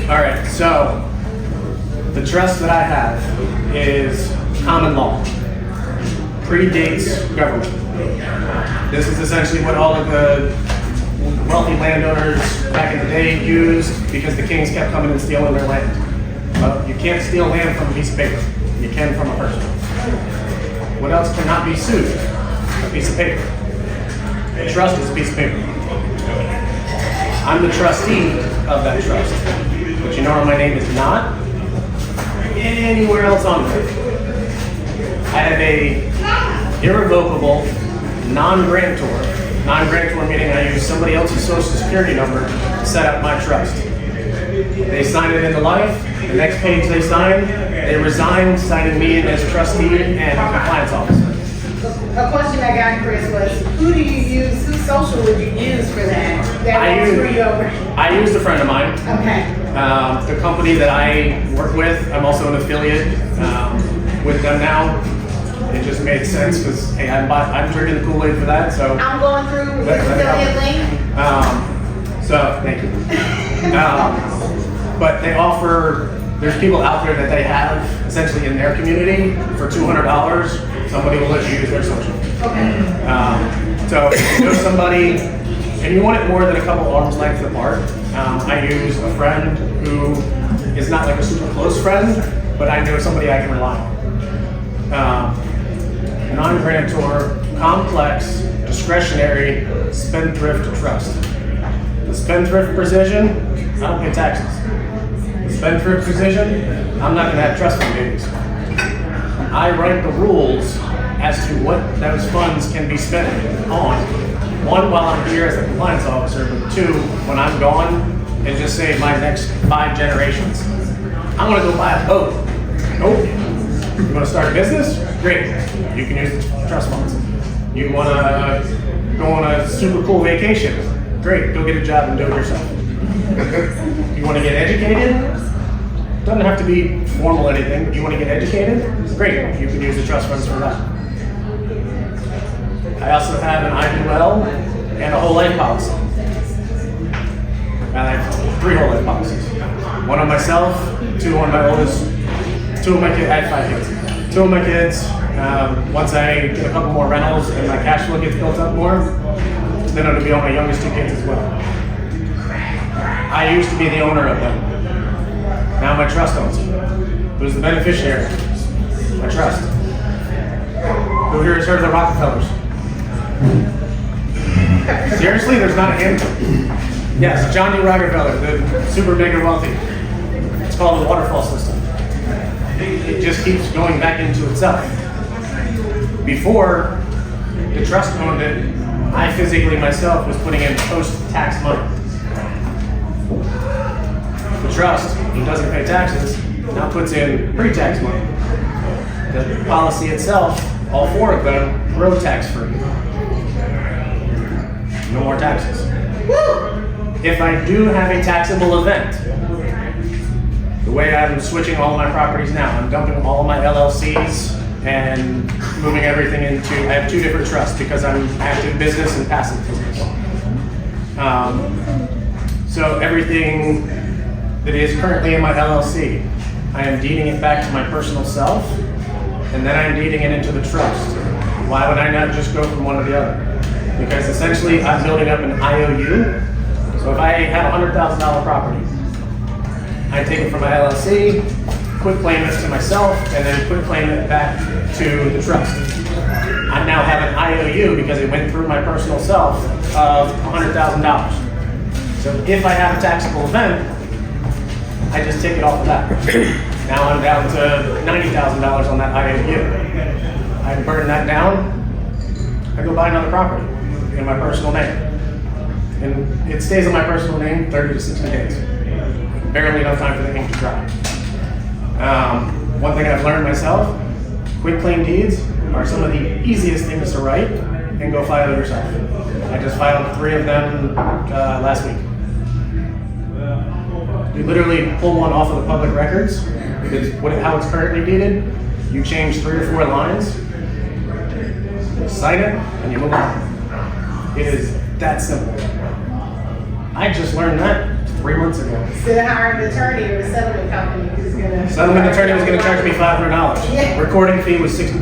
All right, so the trust that I have is common law, predates government. This is essentially what all of the wealthy landowners back in the day used because the kings kept coming and stealing their land. Well, you can't steal land from a piece of paper. You can from a person. What else cannot be sued? A piece of paper. A trust is a piece of paper. I'm the trustee of that trust. But you know my name is not anywhere else on there. I have a irrevocable non-grantor. Non-grantor meaning I use somebody else's social security number to set up my trust. They sign it into life. The next page they sign, they resign, signing me in as trustee and compliance officer. A question I got, Chris, was who do you use, whose social would you use for that? I used a friend of mine. Okay. The company that I work with, I'm also an affiliate with them now. It just made sense because, hey, I'm drinking the Kool-Aid for that, so. I'm going through your affiliate link. So, thank you. But they offer, there's people out there that they have essentially in their community for $200, somebody will let you use their social. Okay. So if you know somebody, and you want it more than a couple arms length apart, I use a friend who is not like a super close friend, but I know somebody I can rely on. Non-grantor, complex, discretionary, spendthrift trust. The spendthrift position, I don't pay taxes. The spendthrift position, I'm not going to have trust fund babies. I write the rules as to what those funds can be spent on. One, while I'm here as a compliance officer, but two, when I'm gone, and just say my next 5 generations. I want to go buy a boat. Nope. You want to start a business? Great. You can use the trust funds. You want to go on a super cool vacation? Great. Go get a job and do it yourself. You want to get educated? Doesn't have to be formal anything. You want to get educated? Great. You can use the trust funds for that. I also have an IUL and a whole life policy. I have 3 whole life policies. One on myself, 2 on my oldest, 2 of my kids. I have 5 kids. 2 of my kids. Once I get a couple more rentals and my cash flow gets built up more, then it'll be on my youngest 2 kids as well. I used to be the owner of them. Now my trust owns them. Who's the beneficiary? My trust. Who here has heard of the Rockefellers? Seriously, there's not a handful. Yes, John D. Rockefeller, the super mega wealthy. It's called the waterfall system. It just keeps going back into itself. Before the trust owned it, I physically myself was putting in post-tax money. The trust, who doesn't pay taxes, now puts in pre-tax money. The policy itself, all 4 of them, grow tax-free. No more taxes. If I do have a taxable event, the way I'm switching all of my properties now, I'm dumping all of my LLCs and moving everything into, I have 2 different trusts because I'm active business and passive business. So everything that is currently in my LLC, I am deeding it back to my personal self, and then I'm deeding it into the trust. Why would I not just go from one to the other? Because essentially I'm building up an IOU. So if I have a $100,000 property, I take it from my LLC, quit claim this to myself, and then quit claim it back to the trust. I now have an IOU because it went through my personal self of $100,000. So if I have a taxable event, I just take it off of that. Now I'm down to $90,000 on that IOU. I burn that down, I go buy another property in my personal name. And it stays in my personal name 30 to 60 days. Barely enough time for the ink to dry. One thing I've learned myself, quit claim deeds are some of the easiest things to write and go file it yourself. I just filed 3 of them last week. You literally pull one off of the public records because how it's currently deeded, you change 3 or 4 lines, you sign it, and you move on. It is that simple. I just learned that 3 months ago. Instead of hiring an attorney or a settlement company who's gonna. Settlement attorney was going to charge me $500. Yeah. Recording fee was $60.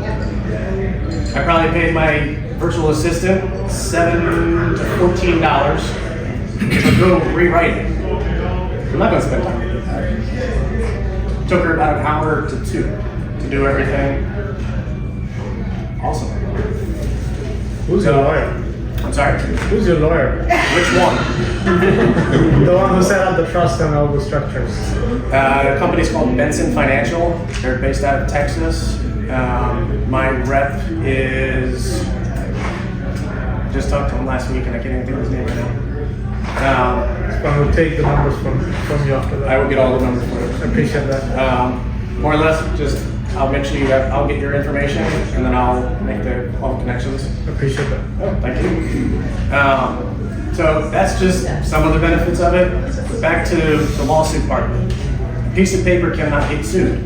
Yeah. I probably paid my virtual assistant $7 to $14 to go rewrite it. I'm not going to spend time to do that. Took her about an hour to 2 to do everything. Awesome. Who's your lawyer? I'm sorry. Who's your lawyer? Which one? The one who set up the trust and all the structures. The company's called Benson Financial. They're based out of Texas. My rep is, just talked to him last week and I can't even think of his name right now. I will take the numbers from you after that. I will get all the numbers for you. I appreciate that. More or less, just I'll make sure I'll get your information and then I'll make all the connections. I appreciate that. Oh, thank you. So that's just some of the benefits of it. But back to the lawsuit part. A piece of paper cannot get sued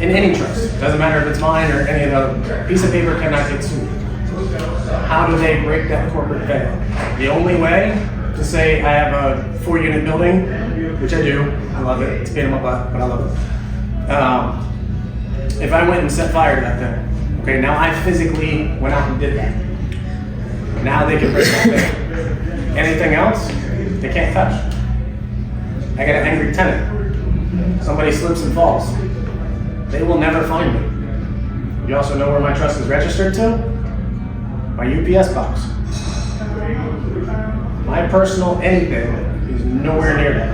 in any trust. Doesn't matter if it's mine or any of the other. A piece of paper cannot get sued. How do they break that corporate veil? The only way to say I have a 4-unit building, which I do. I love it. It's a pain in my butt, but I love it. If I went and set fire to that thing, okay, now I physically went out and did that. Now they can break that thing. Anything else, they can't touch. I got an angry tenant. Somebody slips and falls. They will never find me. You also know where my trust is registered to? My UPS box. My personal anything is nowhere near that.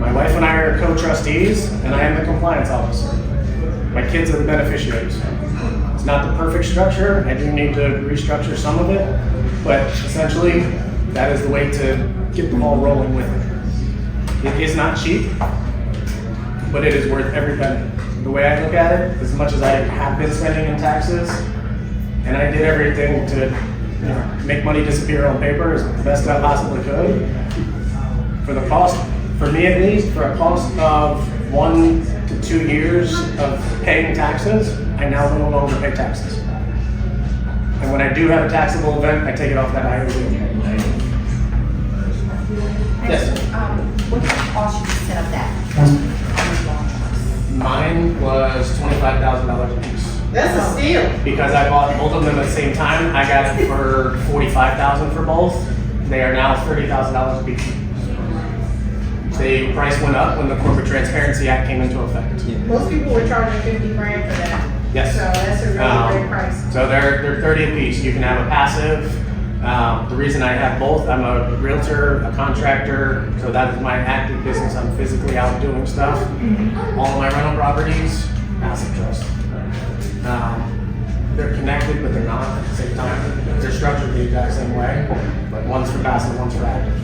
My wife and I are co-trustees, and I am the compliance officer. My kids are the beneficiaries. It's not the perfect structure. I do need to restructure some of it, but essentially, that is the way to get the ball rolling with it. It is not cheap, but it is worth every penny. The way I look at it, as much as I have been spending in taxes, and I did everything to make money disappear on paper as best I possibly could, for the cost, for me at least, for a cost of 1 to 2 years of paying taxes, I now no longer pay taxes. And when I do have a taxable event, I take it off that IOU. Yes. What did it cost you to set up that? Mine was $25,000 a piece. That's a steal. Because I bought both of them at the same time, I got it for $45,000 for both. They are now $30,000 a piece. The price went up when the Corporate Transparency Act came into effect. Most people were charging $50,000 for that. Yes. So that's a really great price. So they're 30 a piece. You can have a passive. The reason I have both, I'm a realtor, a contractor, so that is my active business. I'm physically out doing stuff. All of my rental properties, passive trust. They're connected, but they're not at the same time. They're structured the exact same way, but one's for passive, one's for active.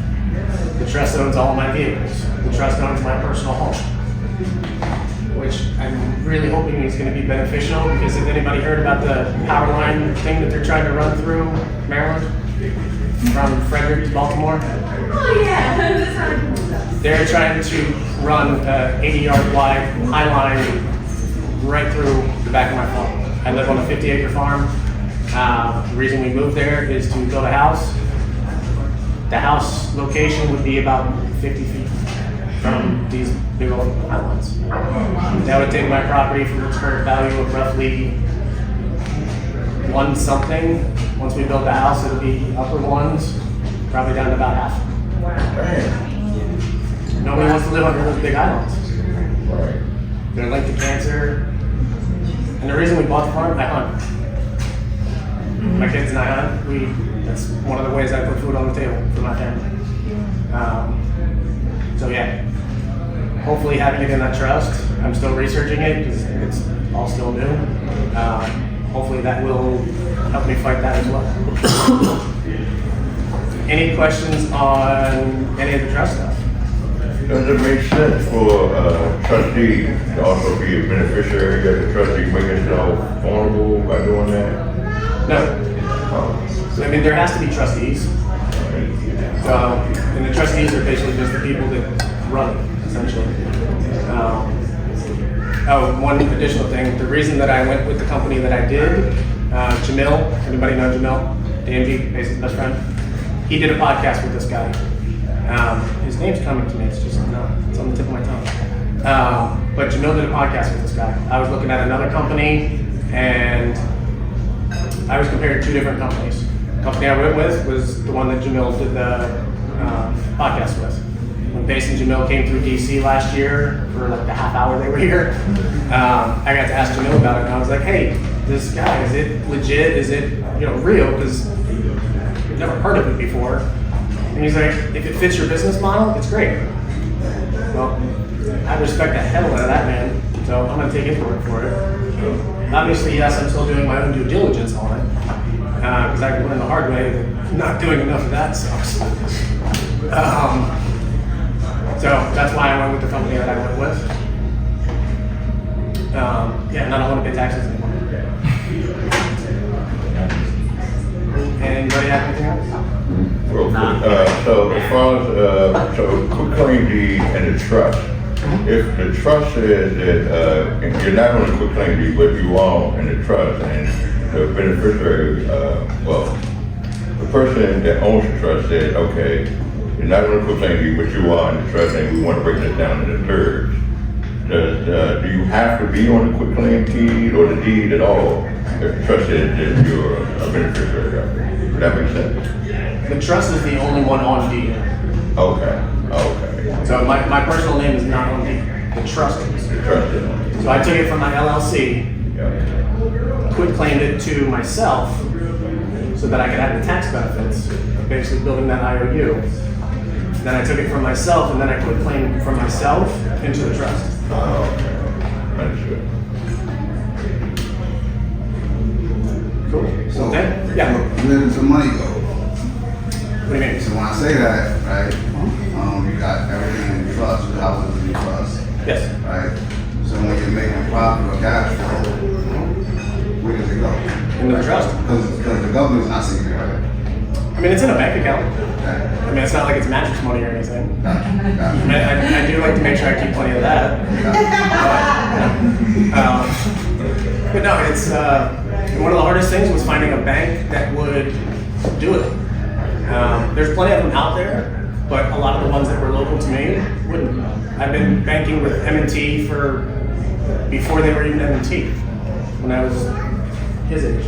The trust owns all my vehicles. The trust owns my personal home, which I'm really hoping is going to be beneficial, because if anybody heard about the power line thing that they're trying to run through Maryland, from Frederick to Baltimore? Oh yeah, that's how it goes. They're trying to run an 80-yard wide high line right through the back of my farm. I live on a 50-acre farm. The reason we moved there is to build a house. The house location would be about 50 feet from these big old high lines. That would take my property from its current value of roughly 1 something. Once we build the house, it'll be upper ones, probably down to about half. Nobody wants to live under those big islands. They're linked to cancer. And the reason we bought the farm, I hunt. My kids and I hunt. That's one of the ways I put food on the table for my family. So yeah, hopefully having it in that trust. I'm still researching it because it's all still new. Hopefully that will help me fight that as well. Any questions on any of the trust stuff? Does it make sense for a trustee to also be a beneficiary of the trustee, making himself vulnerable by doing that? No. So, I mean, there has to be trustees. And the trustees are basically just the people that run it, essentially. One additional thing, the reason that I went with the company that I did, Jamil, anybody know Jamil? DMG, basically best friend. He did a podcast with this guy. His name's coming to me. It's just it's on the tip of my tongue. But Jamil did a podcast with this guy. I was looking at another company, and I was comparing two different companies. The company I went with was the one that Jamil did the podcast with. When Base and Jamil came through DC last year for like the half hour they were here, I got to ask Jamil about it, and I was like, "Hey, this guy, is it legit? Is it real? Because we've never heard of it before." And he's like, "If it fits your business model, it's great." Well, I respect the hell out of that man, so I'm gonna take his word for it. Obviously, yes, I'm still doing my own due diligence on it, because I learned the hard way that not doing enough of that sucks. So that's why I went with the company that I went with. Yeah, and I don't want to pay taxes anymore. Anybody have anything else? Real quick. So as far as so quitclaim deed and the trust, if the trust says that you're not on the quitclaim deed, but you are in the trust, and the beneficiary, the person that owns the trust said, okay, you're not on the quitclaim deed, but you are in the trust, and we want to break this down into thirds. Do you have to be on the quitclaim deed or the deed at all if the trust says that you're a beneficiary? Does that make sense? The trust is the only one on deed. Okay. So my personal name is not on deed. The trust is. The trust is on it. So I took it from my LLC, Yeah. quit-claimed it to myself so that I could have the tax benefits of basically building that IOU. Then I took it from myself, and then I quit-claimed from myself into the trust. Okay. Understood. Cool. So, Okay? Yeah. where does the money go? What do you mean? So when I say that, right, you got everything in trust, the houses in trust, Yes. right? So when you're making profit or cash flow, where does it go? Into the trust. Because the government's not seeing it, right? I mean, it's in a bank account. Okay. I mean, it's not like it's mattress money or anything. Got it. I do like to make sure I keep plenty of that. But no, it's one of the hardest things was finding a bank that would do it. There's plenty of them out there, but a lot of the ones that were local to me wouldn't. I've been banking with M&T for before they were even M&T, when I was his age.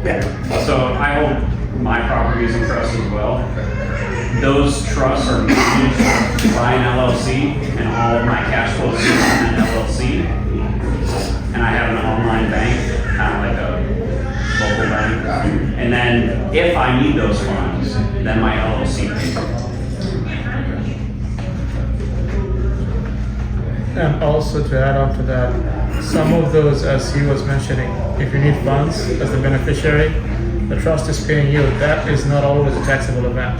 Yeah. So I hold my properties in trust as well. Those trusts are managed by an LLC, and all of my cash flows is in an LLC. And I have an online bank, kind of like a local bank. And then if I need those funds, then my LLC pays it. And also to add on to that, some of those, as he was mentioning, if you need funds as the beneficiary, the trust is paying you. That is not always a taxable event.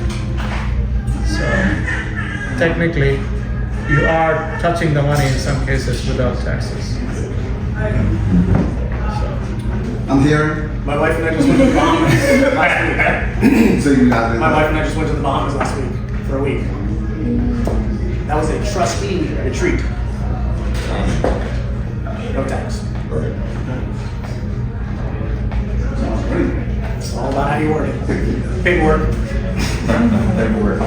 So technically, you are touching the money in some cases without taxes. I'm here. My wife and I just went to the Bahamas last week. So you guys My wife and I just went to the Bahamas last week for a week. That was a trustee retreat. No tax. It's all about how you word it. Paperwork. Paperwork.